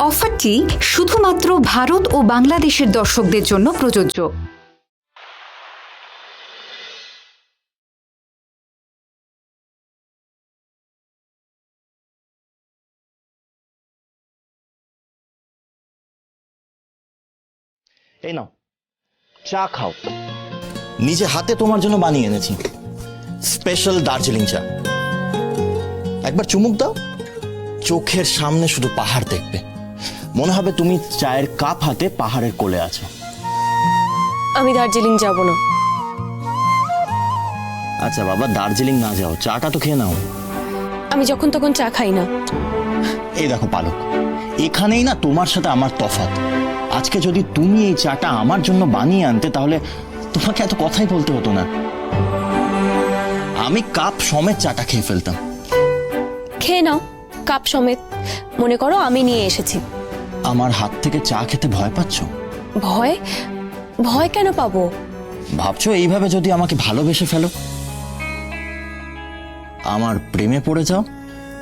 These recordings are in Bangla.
অফারটি শুধুমাত্র ভারত ও বাংলাদেশের দর্শকদের জন্য প্রযোজ্য। এই নাও চা খাও, নিজে হাতে তোমার জন্য বানিয়ে এনেছি স্পেশাল দার্জিলিং চা। একবার চুমুক দাও, চোখের সামনে শুধু পাহাড় দেখবে, মনে হবে তুমি চায়ের কাপ হাতে পাহাড়ের কোলে আছো। আমি দার্জিলিং যাব না। আচ্ছা বাবা, দার্জিলিং না যাও, চাটা তো খেয়ে নাও। আমি যখন তখন চা খাই না। এই দেখো পালক, এখানেই না তোমার সাথে আমার তফাৎ। আজকে যদি তুমি এই চাটা আমার জন্য বানিয়ে আনতে তাহলে তোমাকে এত কথাই বলতে হতো না, আমি কাপ সমেত চাটা খেয়ে ফেলতাম। খেয়ে নাও কাপ সমেত, মনে করো আমি নিয়ে এসেছি। আমার হাত থেকে চা খেতে ভয় পাচ্ছ? ভয়? ভয় কেন পাবো? ভাবছো এইভাবে যদি আমাকে ভালোবেসে ফেলো, আমার প্রেমে পড়ে যাও,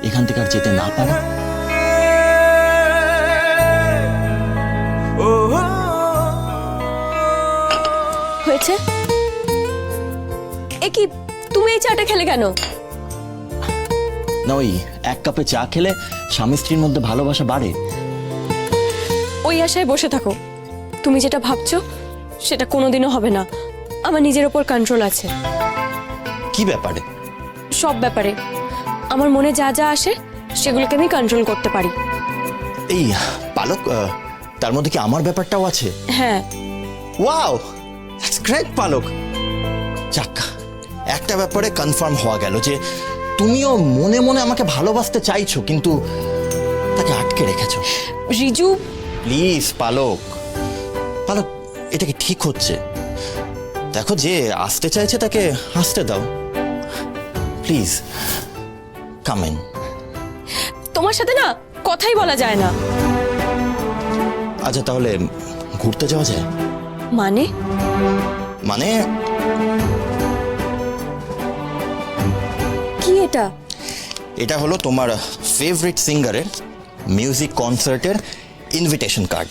এখান থেকে আর যেতে না পারো? হয়েছে? এ কি, তুমি এই চাটা খেলে কেন? না, ওই এক কাপে চা খেলে স্বামী স্ত্রীর মধ্যে ভালোবাসা বাড়ে। ওই আশায় বসে থাকো। তুমি যেটা ভাবছো সেটা কোনোদিনও হবে না। আমার নিজের ওপর কন্ট্রোল আছে। কি ব্যাপারে? সব ব্যাপারে আমার মনে যা যা আসে সেগুলোকে আমি কন্ট্রোল করতে পারি। এই পালক, তার মধ্যে কি আমার ব্যাপারটাও আছে? হ্যাঁ। ওয়াও, দ্যাটস গ্রেট পালক। যাক, একটা ব্যাপারে কনফার্ম হওয়া গেল যে তুমিও মনে মনে আমাকে ভালোবাসতে চাইছো, কিন্তু তাকে আটকে রেখেছো। রিজু প্লিজ পালক, পালক, এটা কি ঠিক হচ্ছে? দেখো, যে আসতে চাইছে তাকে হাসতে দাও, প্লিজ কাম ইন। তোমার সাথে না কথাই বলা যায় না। আচ্ছা তাহলে ঘুরতে যাওয়া যায়? মানে? মানে কি এটা? এটা হলো তোমার ফেভারিট সিঙ্গারের মিউজিক কনসার্টের ইনভিটেশন কার্ড।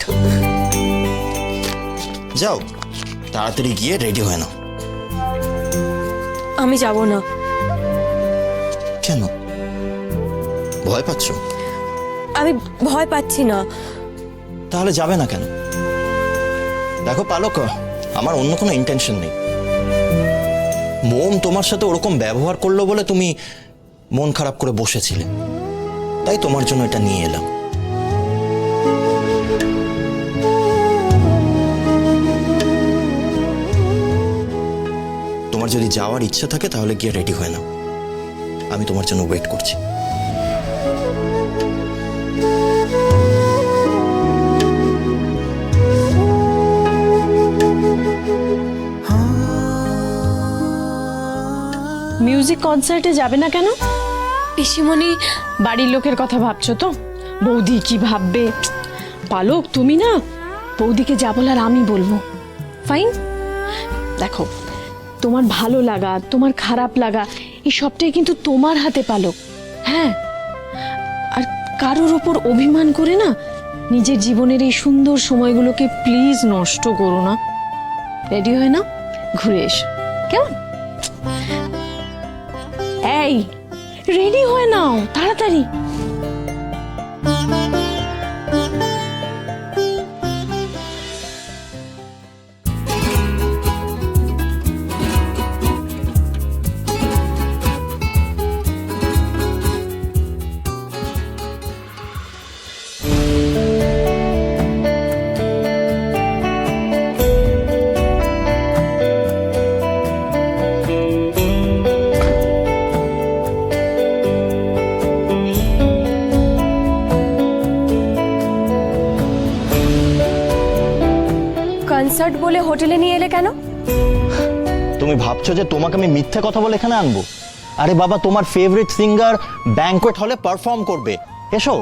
যাও, তাড়াতাড়ি গিয়ে রেডি হয়ে নাও। আমি যাব না। কেন? ভয় পাচ্ছ? আমি ভয় পাচ্ছি না। তাহলে যাবে না কেন? দেখো পালক, আমার অন্য কোনো ইন্টেনশন নেই। মোম তোমার সাথে ওরকম ব্যবহার করলো বলে তুমি মন খারাপ করে বসেছিলে, তাই তোমার জন্য এটা নিয়ে এলাম। তোমার যদি যাওয়ার ইচ্ছা থাকে তাহলে গিয়ে রেডি হয়ে নাও, আমি তোমার জন্য ওয়েট করছি। মিউজিক কনসার্টে যাবে না কেন? পিসিমণি, বাড়ির লোকের কথা ভাবছো তো? বৌদি কি ভাববে? পালক, তুমি না, বৌদিকে যা বলার আমি বলবো। ফাইন? দেখো, তোমার ভালো লাগা, তোমার খারাপ লাগা, এই সবটাই কিন্তু তোমার হাতে পালক। হ্যাঁ, আর কারোর ওপর অভিমান করে না নিজের জীবনের এই সুন্দর সময়গুলোকে প্লিজ নষ্ট করো না। রেডি হয় না, ঘুরে এসো, কেমন? এই, রেডি হয়ে নাও তাড়াতাড়ি। কনসার্ট বলে হোটেলে নিয়ে এলে কেন? তুমি ভাবছো যে তোমাকে আমি মিথ্যে কথা বলে এখানে আনবো? আরে বাবা, তোমার ফেভারিট সিঙ্গার ব্যাংকোয়েট হলে পারফর্ম করবে, এসো।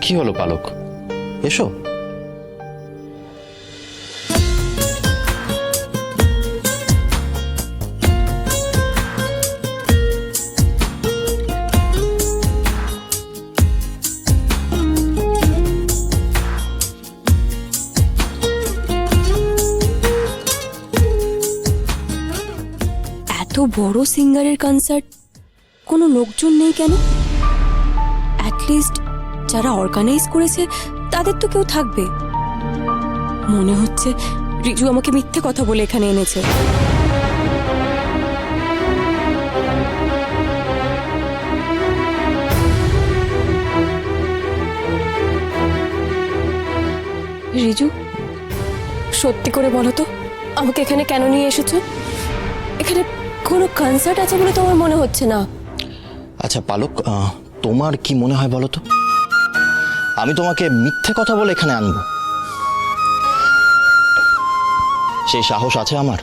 কি হলো পালক, এসো। এত বড় সিঙ্গারের কনসার্ট, কোনো লোকজন নেই কেন? অ্যাটলিস্ট যারা অর্গানাইজ করেছে তাদের তো কেউ থাকবে। মনে হচ্ছে রিজু আমাকে মিথ্যে কথা বলে এখানে এনেছে। রিজু, সত্যি করে বলো তো, আমাকে এখানে কেন নিয়ে এসেছো? এখানে কোনো কনসার্ট আছে বলে তো আমার মনে হচ্ছে না। আচ্ছা পালক, তোমার কি মনে হয় বলো তো, আমি তোমাকে মিথ্যে কথা বলে এখানে আনবো? সেই সাহস আছে আমার?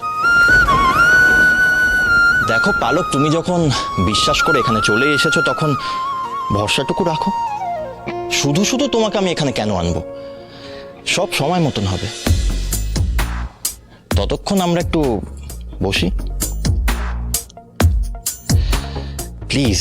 দেখো পালক, তুমি যখন বিশ্বাস করে এখানে চলে এসেছো তখন ভরসাটুকু রাখো। শুধু শুধু তোমাকে আমি এখানে কেন আনবো? সব সময় মতন হবে। ততক্ষণ আমরা একটু বসি প্লিজ।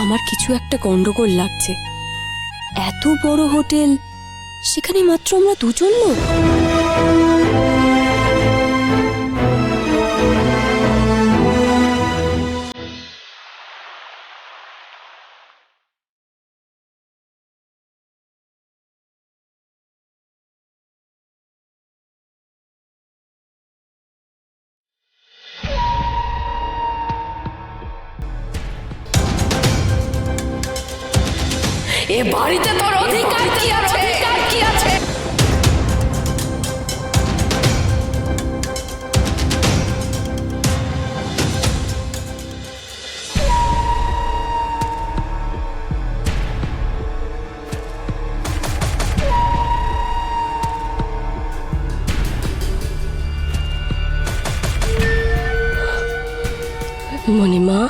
আমার কিছু একটা গন্ডগোল লাগছে। এত বড় হোটেল, সেখানে মাত্র আমরা দুজন লোক। এ বাড়িতে তোর অধিকার কি আছে? কি আছে? মণিমা,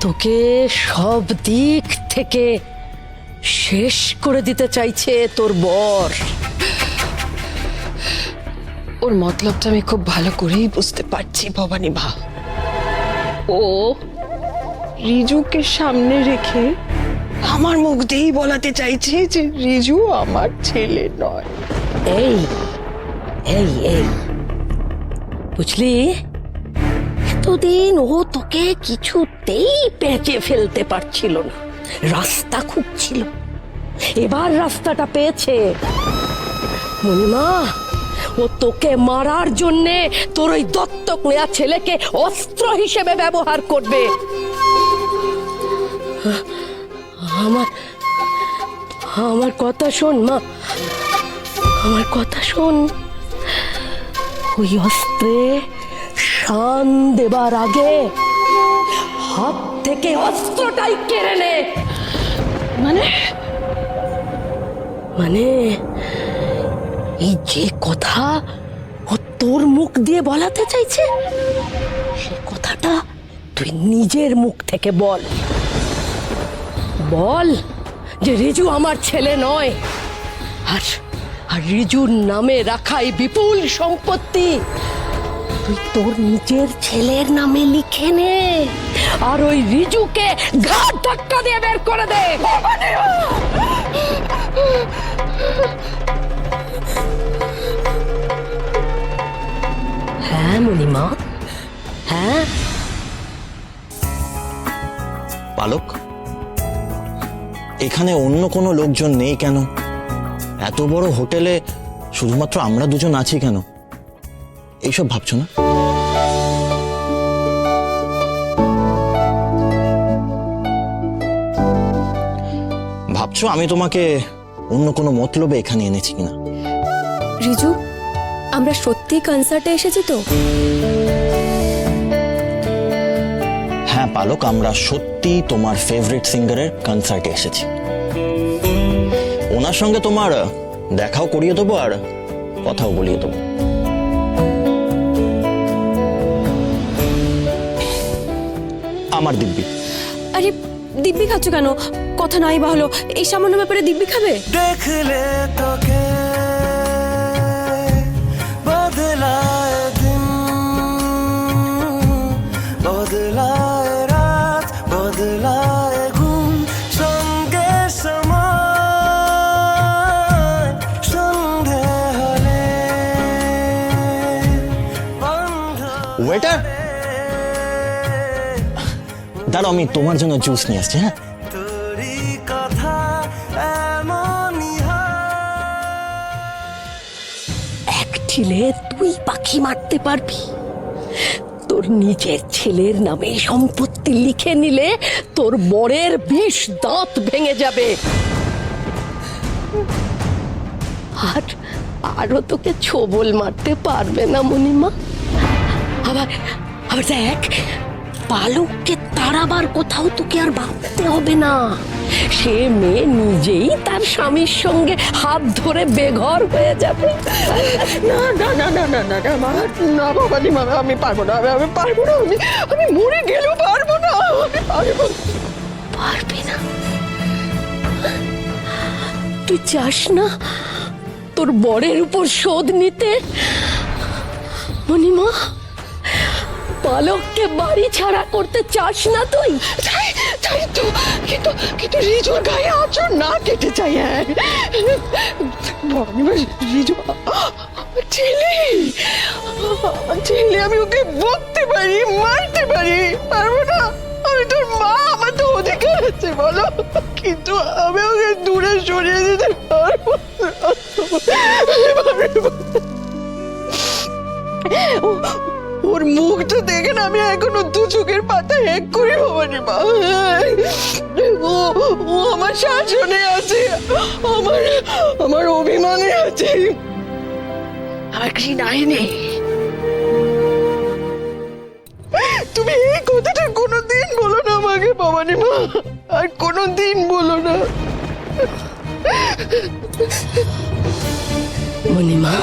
তোকে সব দিক থেকে শেষ করে দিতে চাইছে তোর বর। ওর মতলবটা আমি খুব ভালো করেই বুঝতে পারছি ভবানী মা। ও রিজুকে সামনে রেখে আমার মুখ দিয়েই বলাতে চাইছে যে রিজু আমার ছেলে নয়। এই এই এই বুঝলি, এতদিন ও তোকে কিছুতেই পেঁচে ফেলতে পারছিল না, রাস্তা খুঁজছিল। এবার রাস্তাটা পেয়েছে। মণিমা, ও তোকে মারার জন্যে তোর ওই দত্তক নেয়া ছেলেকে অস্ত্র হিসেবে ব্যবহার করবে। আমার আমার কথা শোন মা, আমার কথা শোন। ওই অস্ত্রে শান দেবার আগে হাত থেকে অস্ত্রটাই কেড়ে নে। মানে মানে এই যে কথা ও তোর মুখ দিয়ে বলাতে চাইছে, সে কথাটা তুই নিজের মুখ থেকে বল। বল যে রিজু আমার ছেলে নয়, আর আর রিজুর নামে রাখাই বিপুল সম্পত্তি তুই তোর নিজের ছেলের নামে লিখে নে, আর ওই রিজুকে ঘাট ধাক্কা দিয়ে বের করে দে। হ্যাঁ মণিমা, হ্যাঁ। পালক, এখানে অন্য কোনো লোকজন নেই কেন? এত বড় হোটেলে শুধুমাত্র আমরা দুজন আছি কেন? এইসব ভাবছো না? ভাবছো আমি তোমাকে অন্য কোনো মতলবে এখানে এনেছি কিনা? রিজু, আমরা সত্যি কনসার্টে এসেছি তো? হ্যাঁ পালক, আমরা সত্যি তোমার ফেভারিট সিঙ্গারের কনসার্টে এসেছি। ওনার সঙ্গে তোমার দেখাও করিয়ে দেবো আর কথাও বলিয়ে দেবো। আমার দিব্যি। আরে দিব্যি খাচ্ছ কেন? কথা নাই বা হলো, এই সামান্য ব্যাপারে দিব্যি খাবে? দেখলে তোকে বদলায় দিন, বদলায় রাত, বদলায় ঘুম, সঙ্গে সময় সন্ধে হলে বন্ধ। ওয়েটার, দাঁড়াও, আমি তোমার জন্য জুস নিয়ে আসছি। হ্যাঁ, তোরই কথা এমনই এক ঢিলে তুই পাখি মারতে পারবি? তোর নিজের ছেলের নামে সম্পত্তি লিখে নিলে তোর বরের 20 দাঁত ভেঙে যাবে। আর আরো তোকে ছোবল মারতে পারবে না মণিমা। আবার আবার দেখ, পালককে তাড়াবার কোথাও তোকে আর ভাবতে হবে না। সে মেয়ে নিজেই তার স্বামীর সঙ্গে হাত ধরে বেঘর হয়ে যাবে। না না না না না না না মা, না ভবানী মা, আমি পারবো না, আমি পারবো না, আমি মরে গেলেও পারবো না, আমি পারবো না। পারবে না? তুই চাস না তোর বরের উপর শোধ নিতে? মণিমা, পালককে বাড়ি ছাড়া করতে চাস না তুই? চাই চাই তো, কিন্তু কিন্তু রিজুর গায়ে আঁচড় না কেটে চাই। হ্যাঁ ভবানী মা, রিজু আমার ছেলে, আমার ছেলে, আমি ওকে বকতে পারি, মারতে পারি, পারবো না? আমি তোর মা, আমার তো অধিকার আছে বলো, কিন্তু আমি ওকে দূরে সরিয়ে দিতে পারবো না। ওর মুখটা দেখে না আমি এখনো দু চোখের পাতা এক করি ভবানী মা। ও আমার শাসনে আছে, আমার আমার অভিমানে আছে, আমার ঘৃণায় নেই। তুমি এই কথাটা কোনোদিন বলো না আমাকে ভবানী মা, আর কোনোদিন বলো না। মণিমা,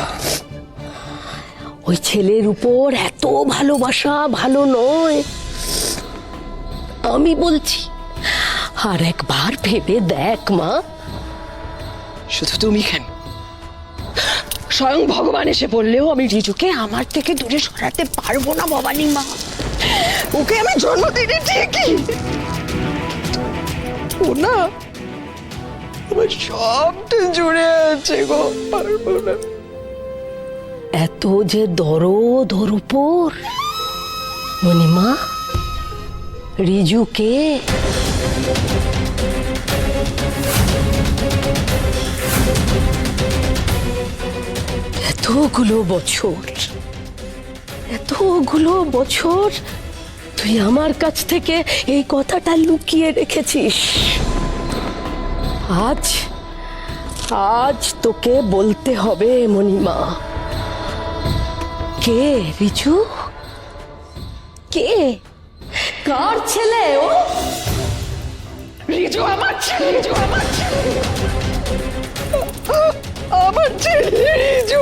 ওই ছেলের উপর এত ভালোবাসা ভালো নয়, আমি বলছি। আর একবার ভেবে দেখ মা। শুধু তুমি কেন, স্বয়ং ভগবান এসে বললেও আমি রিজুকে আমার থেকে দূরে সরাতে পারবো না ভবানী মা। ওকে আমি জন্ম দিতে ঠিকই, ও না আমার সবটা জুড়ে আছে গো, পারবো না। এত যে দরদ ওর উপর। মণিমা, রিজুকে এতগুলো বছর তুই আমার কাছ থেকে এই কথাটা লুকিয়ে রেখেছিস। আজ তোকে বলতে হবে মণিমা। কে রিজু? কে? কার ছেলে ও? রিজু আমার ছেলে, রিজু আমার ছেলে, আমার ছেলে রিজু।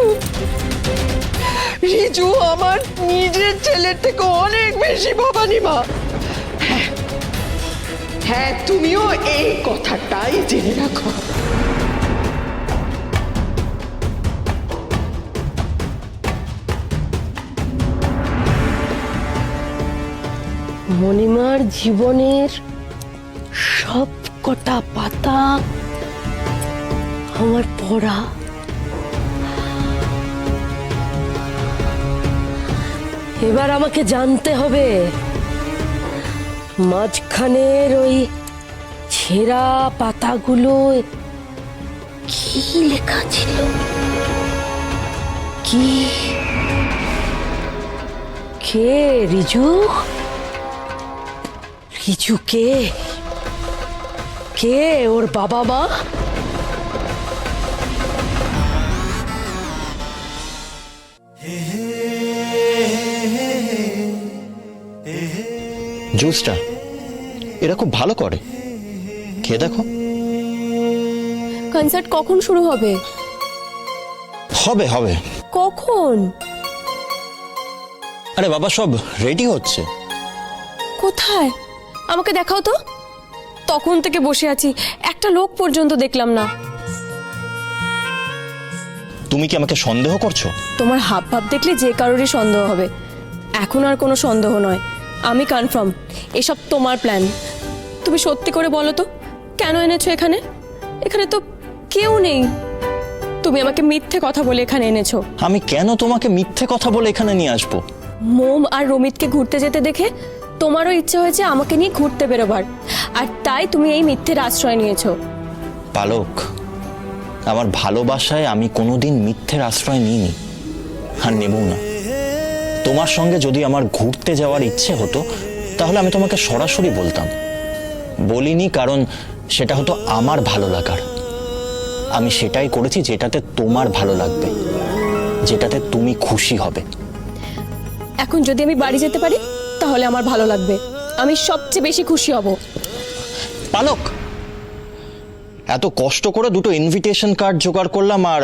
রিজু আমার নিজের ছেলের থেকে অনেক বেশি ভবানী মা। হ্যাঁ হ্যাঁ, তুমিও এই কথাটাই জেনে রাখো। মণিমার জীবনের সব কটা পাতা আমার পড়া। এবার আমাকে জানতে হবে মাঝখানের ওই ছেঁড়া পাতাগুলো কি লেখা ছিল। কি? কে রিজু? রিজু কে? কে ওর বাবা মা? জুসটা এরা খুব ভালো করে, খেয়ে দেখো। কনসার্ট কখন শুরু হবে? হবে হবে। কখন? আরে বাবা, সব রেডি হচ্ছে। কোথায়? আমাকে দেখাও তো। তখন থেকে বসে আছি, একটা লোক পর্যন্ত দেখলাম না। তুমি কি আমাকে সন্দেহ করছো? তোমার হাব ভাব দেখলে যে কারোরই সন্দেহ হবে। এখন আর কোনো সন্দেহ নয়, আমি কনফার্ম এসব তোমার প্ল্যান। তুমি সত্যি করে বলো তো, কেন এনেছো এখানে? এখানে তো কেউ নেই। তুমি আমাকে মিথ্যে কথা বলে এখানে এনেছো। আমি কেন তোমাকে মিথ্যে কথা বলে এখানে নিয়ে আসবো? মোম আর রমিতকে ঘুরতে যেতে দেখে তোমারও ইচ্ছে হয়েছে আমাকে নিয়ে ঘুরতে বেরোবার, আর তাই তুমি এই মিথ্যের আশ্রয় নিয়েছো। পালক, আমার ভালোবাসায় আমি কোনোদিন মিথ্যের আশ্রয় নিইনি, আর নেবও না। তোমার সঙ্গে যদি আমার ঘুরতে যাওয়ার ইচ্ছে হতো তাহলে আমি তোমাকে সরাসরি বলতাম। বলিনি কারণ সেটা হতো আমার ভালো লাগার। আমি সেটাই করেছি যেটাতে তোমার ভালো লাগবে, যেটাতে তুমি খুশি হবে। এখন যদি আমি বাড়ি যেতে পারি তাহলে আমার ভালো লাগবে, আমি সবচেয়ে বেশি খুশি হব। পালক, এত কষ্ট করে দুটো ইনভিটেশন কার্ড জোগাড় করলাম আর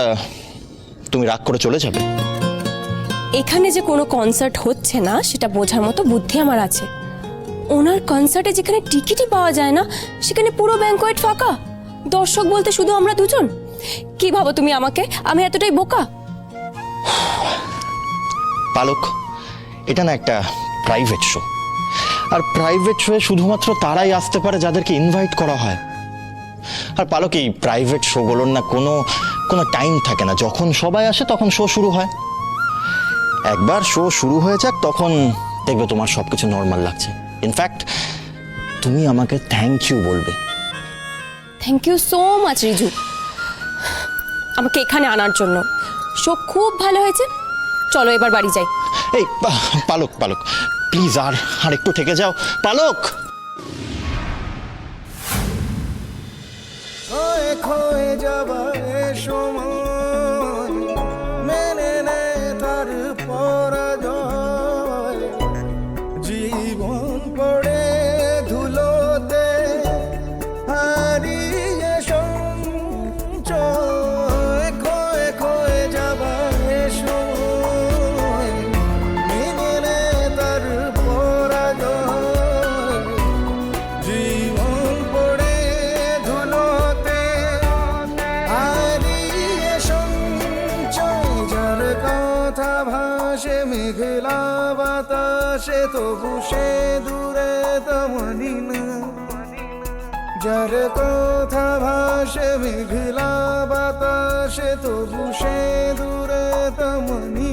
তুমি রাগ করে চলে যাবে? এখানে যে কোনো কনসার্ট হচ্ছে না সেটা বোঝার মতো বুদ্ধি আমার আছে। ওনার কনসার্টে যেখানে টিকিটই পাওয়া যায় না সেখানে পুরো ব্যাংকোয়েট ফাঁকা, দর্শক বলতে শুধু আমরা দুজন। কি ভাবো তুমি আমাকে? আমি এতটাই বোকা? পালক, এটা না একটা প্রাইভেট শো, আর প্রাইভেট শোয়ে শুধুমাত্র তারাই আসতে পারে যাদেরকে ইনভাইট করা হয়। আর পালক, এই প্রাইভেট শোগুলোর না কোনো কোনো টাইম থাকে না, যখন সবাই আসে তখন শো শুরু হয়। একবার শো শুরু হয়ে যাক, তখন দেখবে তোমার সবকিছু নর্মাল লাগছে। ইনফ্যাক্ট তুমি আমাকে থ্যাংক ইউ বলবে। Thank you so much Riju, আমাকে এখানে আনার জন্য। শো খুব ভালো হয়েছে, চলো এবার বাড়ি যাই। এই পালক, পালক প্লিজ, আর একটু থেকে যাও পালক। খোয়ে খোয়ে যাবার সময় মেনে নে তার পরাজয়, জীবন পড়ে ধুলোতে হারিয়ে সঞ্চয়। খোয়ে খোয়ে যাবার সময় মেনে নে তার পরাজয়, জীবন পড়ে ধুলোতে হারিয়ে সঞ্চয়। যার কথা ভাসে মেঘলা বাতাসে তবু সে দূরে তেমনি না, যার কথা ভাসে মেঘলা বাতাসে তবু সে দূরে তেমনি